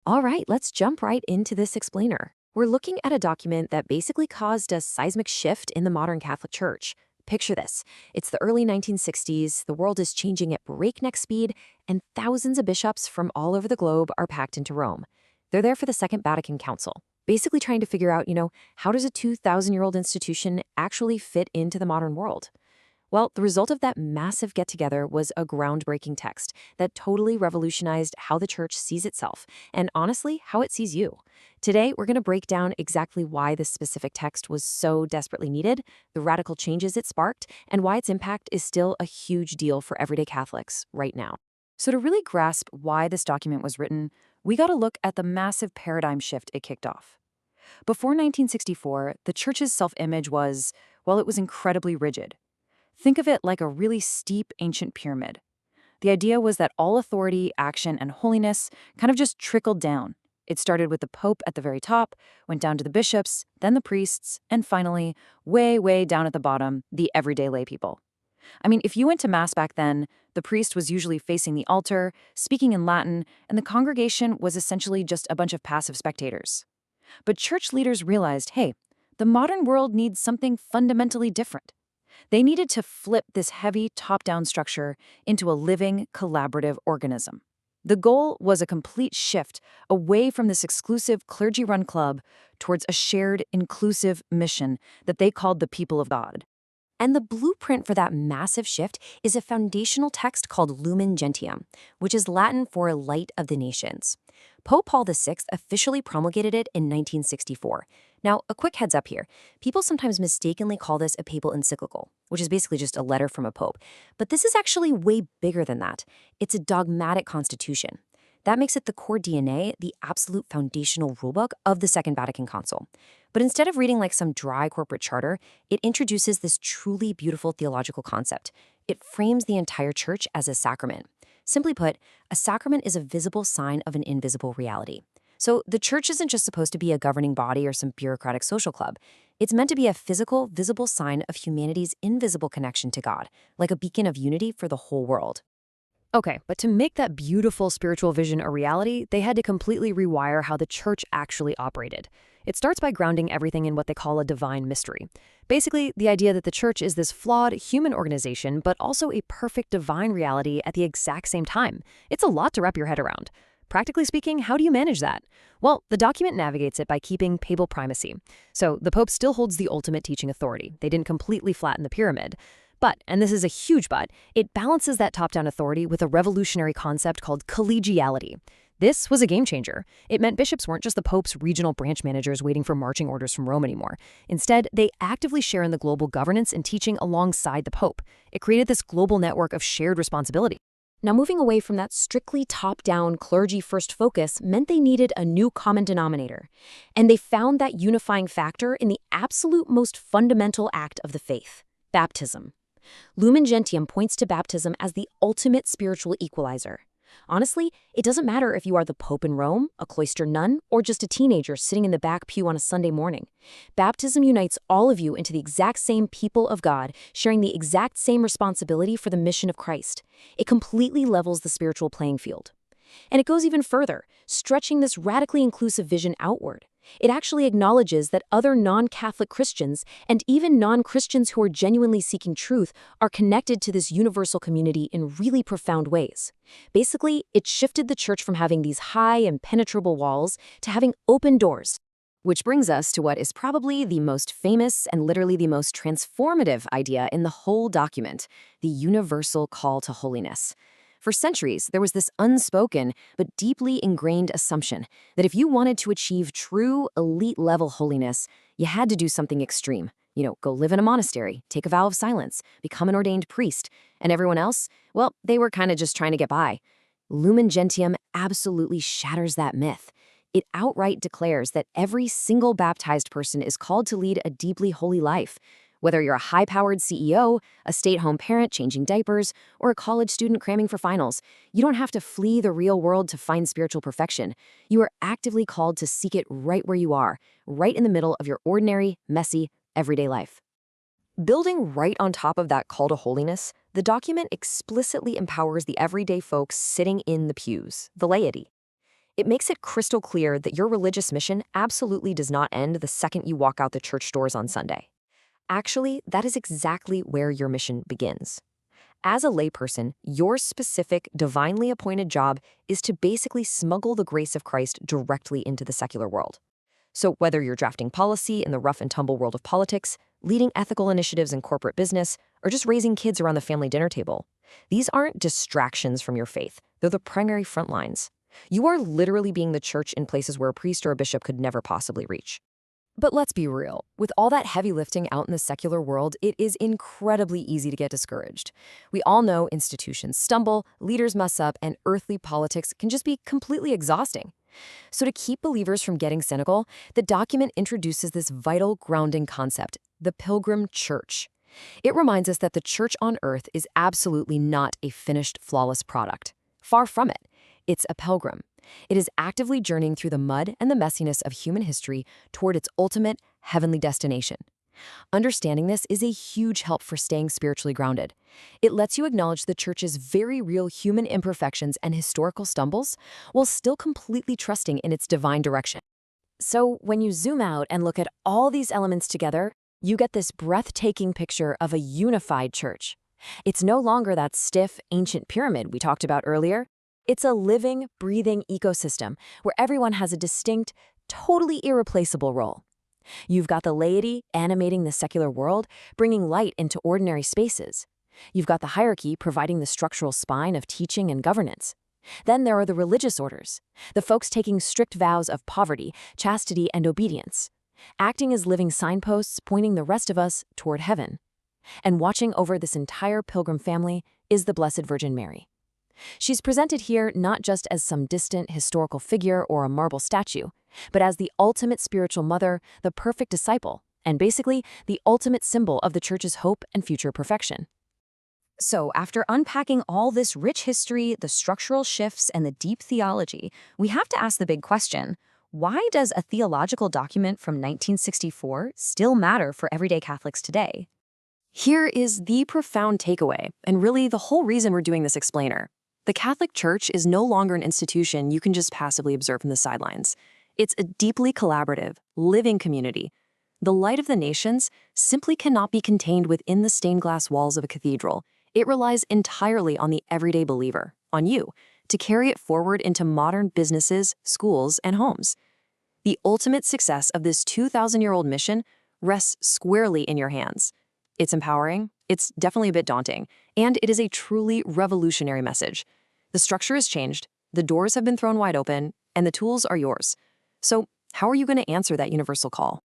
All right, let's jump right into this explainer. We're looking at a document that basically caused a seismic shift in the modern Catholic Church. Picture this. It's the early 1960s, the world is changing at breakneck speed, and thousands of bishops from all over the globe are packed into Rome. They're there for the Second Vatican Council, basically trying to figure out, how does a 2,000-year-old institution actually fit into the modern world? Well, the result of that massive get together was a groundbreaking text that totally revolutionized how the church sees itself and honestly, how it sees you. Today, we're going to break down exactly why this specific text was so desperately needed, the radical changes it sparked, and why its impact is still a huge deal for everyday Catholics right now. So, to really grasp why this document was written, we got to look at the massive paradigm shift it kicked off. Before 1964, the church's self image was, well, it was incredibly rigid. Think of it like a really steep ancient pyramid. The idea was that all authority, action, and holiness kind of just trickled down. It started with the Pope at the very top, went down to the bishops, then the priests, and finally, way, way down at the bottom, the everyday lay people. I mean, if you went to Mass back then, the priest was usually facing the altar, speaking in Latin, and the congregation was essentially just a bunch of passive spectators. But church leaders realized, hey, the modern world needs something fundamentally different. They needed to flip this heavy top-down structure into a living, collaborative organism. The goal was a complete shift away from this exclusive clergy-run club towards a shared, inclusive mission that they called the people of God. And the blueprint for that massive shift is a foundational text called Lumen Gentium, which is Latin for Light of the Nations. Pope Paul VI officially promulgated it in 1964. Now, a quick heads up here. People sometimes mistakenly call this a papal encyclical, which is basically just a letter from a pope. But this is actually way bigger than that. It's a dogmatic constitution. That makes it the core DNA, the absolute foundational rulebook of the Second Vatican Council. But instead of reading like some dry corporate charter, it introduces this truly beautiful theological concept. It frames the entire church as a sacrament. Simply put, a sacrament is a visible sign of an invisible reality. So the church isn't just supposed to be a governing body or some bureaucratic social club. It's meant to be a physical, visible sign of humanity's invisible connection to God, like a beacon of unity for the whole world. Okay, but to make that beautiful spiritual vision a reality, they had to completely rewire how the church actually operated. It starts by grounding everything in what they call a divine mystery. Basically, the idea that the church is this flawed human organization, but also a perfect divine reality at the exact same time. It's a lot to wrap your head around. Practically speaking, how do you manage that? Well, the document navigates it by keeping papal primacy. So the Pope still holds the ultimate teaching authority. They didn't completely flatten the pyramid. But, and this is a huge but, it balances that top-down authority with a revolutionary concept called collegiality. This was a game changer. It meant bishops weren't just the Pope's regional branch managers waiting for marching orders from Rome anymore. Instead, they actively share in the global governance and teaching alongside the Pope. It created this global network of shared responsibility. Now, moving away from that strictly top-down, clergy-first focus meant they needed a new common denominator. And they found that unifying factor in the absolute most fundamental act of the faith: baptism. Lumen Gentium points to baptism as the ultimate spiritual equalizer. Honestly, it doesn't matter if you are the Pope in Rome, a cloistered nun, or just a teenager sitting in the back pew on a Sunday morning. Baptism unites all of you into the exact same people of God, sharing the exact same responsibility for the mission of Christ. It completely levels the spiritual playing field. And it goes even further, stretching this radically inclusive vision outward. It actually acknowledges that other non-Catholic Christians and even non-Christians who are genuinely seeking truth are connected to this universal community in really profound ways. Basically, it shifted the church from having these high, impenetrable walls to having open doors. Which brings us to what is probably the most famous and literally the most transformative idea in the whole document: the universal call to holiness. For centuries, there was this unspoken but deeply ingrained assumption that if you wanted to achieve true elite-level holiness, you had to do something extreme. Go live in a monastery, take a vow of silence, become an ordained priest, and everyone else, well, they were kind of just trying to get by. Lumen Gentium absolutely shatters that myth. It outright declares that every single baptized person is called to lead a deeply holy life. Whether you're a high-powered CEO, a stay-at-home parent changing diapers, or a college student cramming for finals, you don't have to flee the real world to find spiritual perfection. You are actively called to seek it right where you are, right in the middle of your ordinary, messy, everyday life. Building right on top of that call to holiness, the document explicitly empowers the everyday folks sitting in the pews, the laity. It makes it crystal clear that your religious mission absolutely does not end the second you walk out the church doors on Sunday. Actually, that is exactly where your mission begins. As a layperson, your specific, divinely appointed job is to basically smuggle the grace of Christ directly into the secular world. So whether you're drafting policy in the rough and tumble world of politics, leading ethical initiatives in corporate business, or just raising kids around the family dinner table, these aren't distractions from your faith. They're the primary front lines. You are literally being the church in places where a priest or a bishop could never possibly reach. But let's be real. With all that heavy lifting out in the secular world, it is incredibly easy to get discouraged. We all know institutions stumble, leaders mess up, and earthly politics can just be completely exhausting. So to keep believers from getting cynical, the document introduces this vital grounding concept, the pilgrim church. It reminds us that the church on earth is absolutely not a finished, flawless product. Far from it. It's a pilgrim. It is actively journeying through the mud and the messiness of human history toward its ultimate heavenly destination. Understanding this is a huge help for staying spiritually grounded. It lets you acknowledge the church's very real human imperfections and historical stumbles while still completely trusting in its divine direction. So when you zoom out and look at all these elements together, you get this breathtaking picture of a unified church. It's no longer that stiff, ancient pyramid we talked about earlier. It's a living, breathing ecosystem where everyone has a distinct, totally irreplaceable role. You've got the laity animating the secular world, bringing light into ordinary spaces. You've got the hierarchy providing the structural spine of teaching and governance. Then there are the religious orders, the folks taking strict vows of poverty, chastity, and obedience, acting as living signposts pointing the rest of us toward heaven. And watching over this entire pilgrim family is the Blessed Virgin Mary. She's presented here not just as some distant historical figure or a marble statue, but as the ultimate spiritual mother, the perfect disciple, and basically the ultimate symbol of the church's hope and future perfection. So, after unpacking all this rich history, the structural shifts, and the deep theology, we have to ask the big question: why does a theological document from 1964 still matter for everyday Catholics today? Here is the profound takeaway, and really the whole reason we're doing this explainer. The Catholic Church is no longer an institution you can just passively observe from the sidelines. It's a deeply collaborative, living community. The light of the nations simply cannot be contained within the stained glass walls of a cathedral. It relies entirely on the everyday believer, on you, to carry it forward into modern businesses, schools, and homes. The ultimate success of this 2,000-year-old mission rests squarely in your hands. It's empowering, it's definitely a bit daunting, and it is a truly revolutionary message. The structure has changed, the doors have been thrown wide open, and the tools are yours. So, how are you going to answer that universal call?